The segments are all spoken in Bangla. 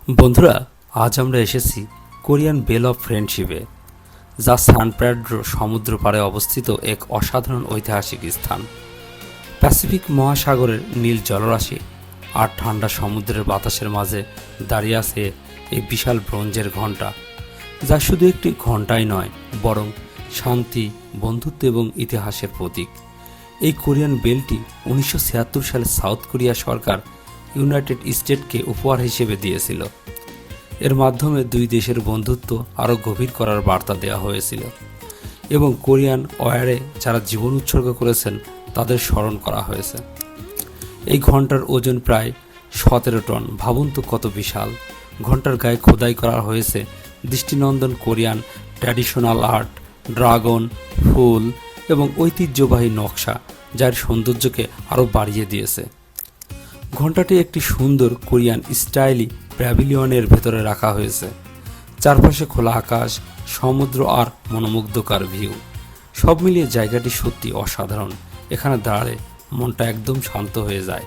বন্ধুরা, আজ আমরা এসেছি কোরিয়ান বেল অফ ফ্রেন্ডশিপে, যা সান পেড্রো সমুদ্র পাড়ে অবস্থিত এক অসাধারণ ঐতিহাসিক স্থান। প্যাসিফিক মহাসাগরের নীল জলরাশি আর ঠান্ডা সমুদ্রের বাতাসের মাঝে দাঁড়িয়ে আছে এই বিশাল ব্রোঞ্জের ঘণ্টা, যা শুধু একটি ঘণ্টাই নয়, বরং শান্তি, বন্ধুত্ব এবং ইতিহাসের প্রতীক। এই কোরিয়ান বেলটি 1976 সালে সাউথ কোরিয়া সরকার ইউনাইটেড স্টেটকে উপহার হিসেবে দিয়েছিল। এর মাধ্যমে দুই দেশের বন্ধুত্ব আরও গভীর করার বার্তা দেওয়া হয়েছিল এবং কোরিয়ান ওয়ারে যারা জীবন উৎসর্গ করেছেন তাদের স্মরণ করা হয়েছে। এই ঘণ্টার ওজন প্রায় 17 টন। ভাবুন তো কত বিশাল। ঘণ্টার গায়ে খোদাই করা হয়েছে দৃষ্টিনন্দন কোরিয়ান ট্র্যাডিশনাল আর্ট, ড্রাগন, ফুল এবং ঐতিহ্যবাহী নকশা, যার সৌন্দর্যকে আরও বাড়িয়ে দিয়েছে। ঘণ্টাটি একটি সুন্দর কোরিয়ান স্টাইলি প্যাভিলিয়নের ভেতরে রাখা হয়েছে। চারপাশে খোলা আকাশ, সমুদ্র আর মনোমুগ্ধকর ভিউ, সব মিলিয়ে জায়গাটি সত্যি অসাধারণ। এখানে দাঁড়ালে মনটা একদম শান্ত হয়ে যায়।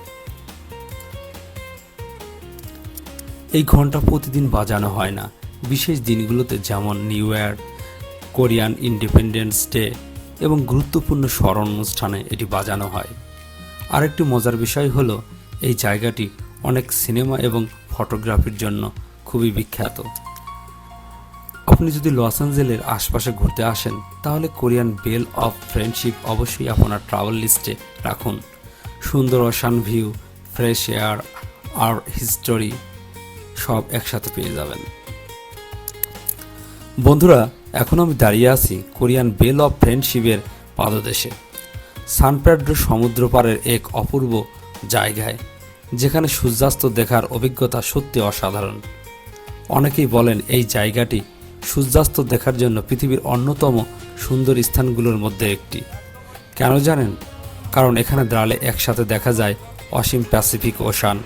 এই ঘণ্টা প্রতিদিন বাজানো হয় না, বিশেষ দিনগুলোতে যেমন new year, Korean independence day এবং গুরুত্বপূর্ণ স্মরণ অনুষ্ঠানে এটি বাজানো হয়। আরেকটি মজার বিষয় হলো এই জায়গাটি অনেক সিনেমা এবং ফটোগ্রাফির জন্য খুবই বিখ্যাত। আপনি যদি লস অ্যাঞ্জেলেসের আশপাশে ঘুরতে আসেন, তাহলে কোরিয়ান বেল অফ ফ্রেন্ডশিপ অবশ্যই আপনার ট্রাভেল লিস্টে রাখুন। সুন্দর ওশান ভিউ, ফ্রেশ এয়ার আর হিস্টোরি সব একসাথে পেয়ে যাবেন। বন্ধুরা, এখন আমি দাঁড়িয়ে আছি কোরিয়ান বেল অফ ফ্রেন্ডশিপের পাদদেশে, সান পেড্রো সমুদ্র পাড়ের এক অপূর্ব জায়গায়, যেখানে সূর্যাস্ত দেখার অভিজ্ঞতা সত্যি অসাধারণ। অনেকেই বলেন এই জায়গাটি সূর্যাস্ত দেখার জন্য পৃথিবীর অন্যতম সুন্দর স্থানগুলোর মধ্যে একটি। কেন জানেন? কারণ এখানে দাঁড়ালে একসাথে দেখা যায় অসীম প্যাসিফিক ওশান,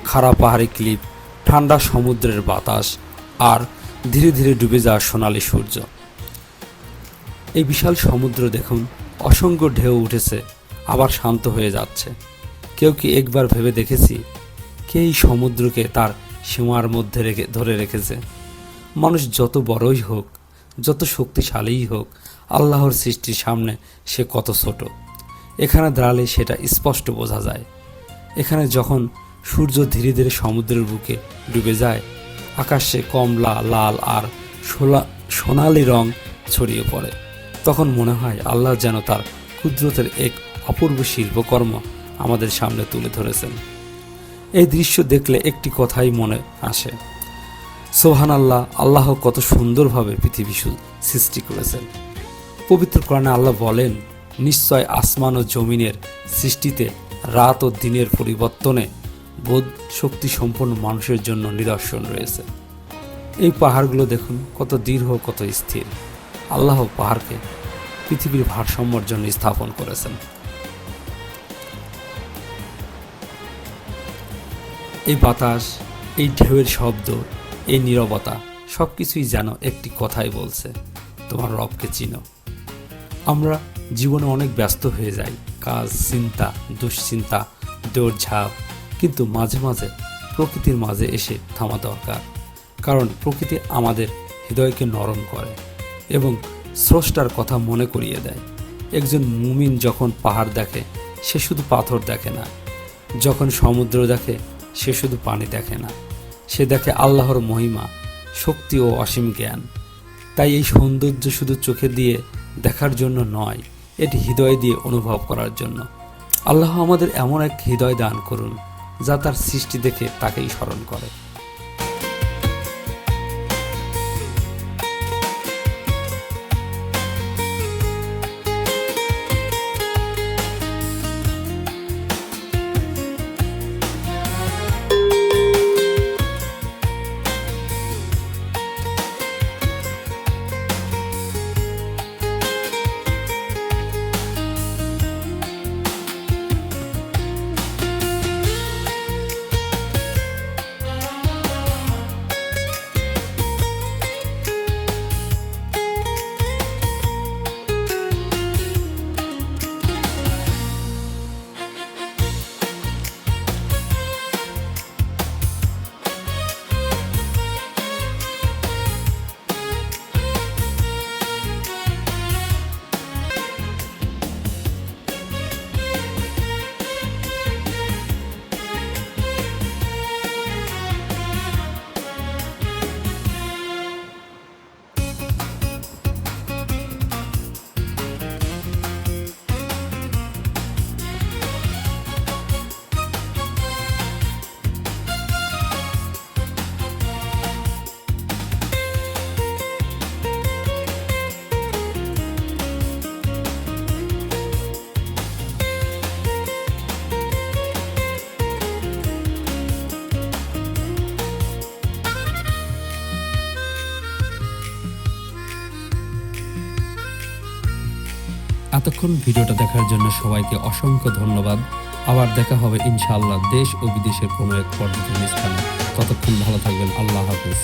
খাড়া পাহাড়ি ক্লিফ, ঠান্ডা সমুদ্রের বাতাস আর ধীরে ধীরে ডুবে যাওয়া সোনালি সূর্য। এই বিশাল সমুদ্র দেখুন, অসংখ্য ঢেউ উঠেছে আবার শান্ত হয়ে যাচ্ছে। কেউ কি একবার ভেবে দেখেছি কে এই সমুদ্রকে তার সীমার মধ্যে ধরে রেখেছে? মানুষ যত বড়ই হোক, যত শক্তিশালীই হোক, আল্লাহর সৃষ্টির সামনে সে কত ছোট। এখানে দাঁড়ালে সেটা স্পষ্ট বোঝা যায়। এখানে যখন সূর্য ধীরে ধীরে সমুদ্রের বুকে ডুবে যায়, আকাশে কমলা, লাল আর সোনালি রং ছড়িয়ে পড়ে, তখন মনে হয় আল্লাহ যেন তার কুদরতের এক অপূর্ব শিল্পকর্ম আমাদের সামনে তুলে ধরেছেন। এই দৃশ্য দেখলে একটি কথাই মনে আসে, সুবহানাল্লাহ, আল্লাহ কত সুন্দরভাবে পৃথিবী সৃষ্টি করেছেন। পবিত্র কোরআনে আল্লাহ বলেন, নিশ্চয় আসমান ও জমিনের সৃষ্টিতে, রাত ও দিনের পরিবর্তনে বোধ শক্তি সম্পন্ন মানুষের জন্য নিদর্শন রয়েছে। এই পাহাড়গুলো দেখুন কত দৃঢ়, কত স্থির। আল্লাহ পাহাড়কে পৃথিবীর ভারসাম্যের জন্য স্থাপন করেছেন। এই বাতাস, এই ঢেউয়ের শব্দ, এই নীরবতা সব কিছুই যেন একটি কথাই বলছে, তোমার রবকে চিনো। আমরা জীবনে অনেক ব্যস্ত হয়ে যাই, কাজ, চিন্তা, দুশ্চিন্তা, দৌড়ঝাঁপ, কিন্তু মাঝে মাঝে প্রকৃতির মাঝে এসে থামা দরকার। কারণ প্রকৃতি আমাদের হৃদয়কে নরম করে এবং স্রষ্টার কথা মনে করিয়ে দেয়। একজন মুমিন যখন পাহাড় দেখে, সে শুধু পাথর দেখে না। যখন সমুদ্র দেখে, সে শুধু পানি দেখে না, সে দেখে আল্লাহর মহিমা, শক্তি ও অসীম জ্ঞান। তাই এই সৌন্দর্য শুধু চোখে দিয়ে দেখার জন্য নয়, এটি হৃদয় দিয়ে অনুভব করার জন্য। আল্লাহ আমাদের এমন এক হৃদয় দান করুন, যা তার সৃষ্টি দেখে তাকেই স্মরণ করে। এতক্ষণ ভিডিওটা দেখার জন্য সবাইকে অসংখ্য ধন্যবাদ। আবার দেখা হবে ইনশাআল্লাহ দেশ ও বিদেশের কোনো এক পর্যটন স্থানে। ততক্ষণ ভালো থাকবেন। আল্লাহ হাফেজ।